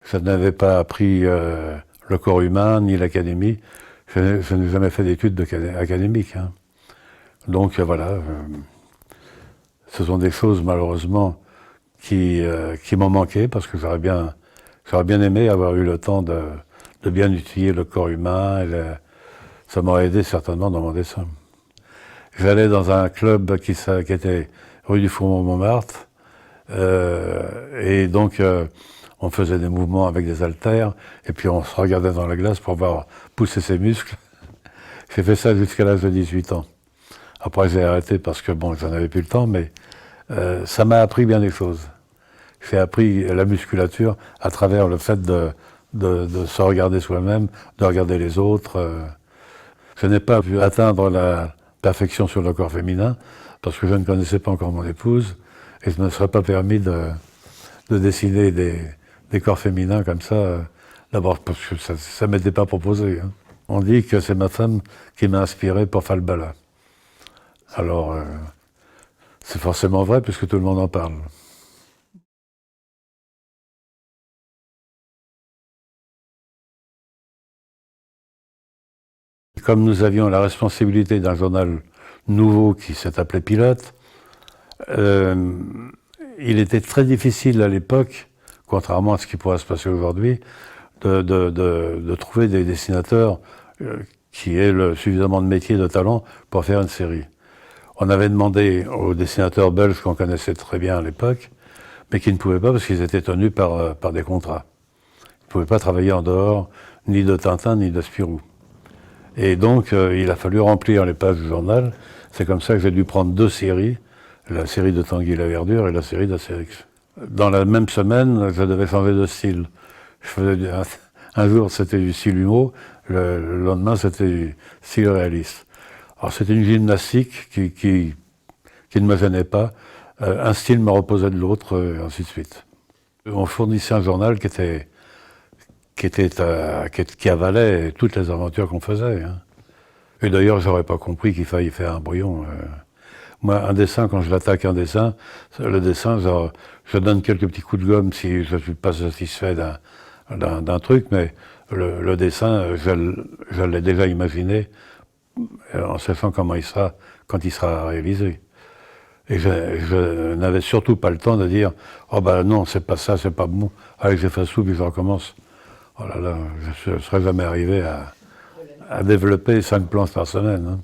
Je n'avais pas appris le corps humain ni l'académie. Je n'ai jamais fait d'études académiques. Hein. Donc voilà, ce sont des choses malheureusement qui m'ont manqué parce que j'aurais bien aimé avoir eu le temps de bien étudier le corps humain. Ça m'aurait aidé certainement dans mon dessin. J'allais dans un club qui était rue du Faubourg-Montmartre et donc on faisait des mouvements avec des haltères et puis on se regardait dans la glace pour voir pousser ses muscles. J'ai fait ça jusqu'à l'âge de 18 ans. Après j'ai arrêté parce que bon, j'en avais plus le temps, mais ça m'a appris bien des choses. J'ai appris la musculature à travers le fait de se regarder soi-même, de regarder les autres. Je n'ai pas pu atteindre la perfection sur le corps féminin parce que je ne connaissais pas encore mon épouse et je ne me serais pas permis de dessiner des corps féminins comme ça, d'abord parce que ça ne m'était pas proposé. Hein. On dit que c'est ma femme qui m'a inspiré pour Falbala. Alors, c'est forcément vrai puisque tout le monde en parle. Comme nous avions la responsabilité d'un journal nouveau qui s'est appelé Pilote, il était très difficile à l'époque, contrairement à ce qui pourrait se passer aujourd'hui, de trouver des dessinateurs qui aient suffisamment de métier, de talent pour faire une série. On avait demandé aux dessinateurs belges qu'on connaissait très bien à l'époque, mais qui ne pouvaient pas parce qu'ils étaient tenus par des contrats. Ils ne pouvaient pas travailler en dehors ni de Tintin ni de Spirou. Et donc, il a fallu remplir les pages du journal. C'est comme ça que j'ai dû prendre 2 séries, la série de Tanguy Laverdure et la série d'Astérix. Dans la même semaine, je devais changer de style. Un jour, c'était du style humour, le lendemain, c'était du style réaliste. Alors, c'était une gymnastique qui ne me gênait pas. Un style me reposait de l'autre, et ainsi de suite. On fournissait un journal qui avalait toutes les aventures qu'on faisait. Hein. Et d'ailleurs, j'aurais pas compris qu'il fallait faire un brouillon. Moi, un dessin, quand je l'attaque un dessin, le dessin, je donne quelques petits coups de gomme si je ne suis pas satisfait d'un truc, mais le dessin, je l'ai déjà imaginé en sachant comment il sera quand il sera réalisé. Et je n'avais surtout pas le temps de dire « Oh ben non, c'est pas ça, c'est pas bon. Allez, j'efface tout, puis je recommence. » Oh là là, je ne serais jamais arrivé à développer 5 planches par semaine. Hein.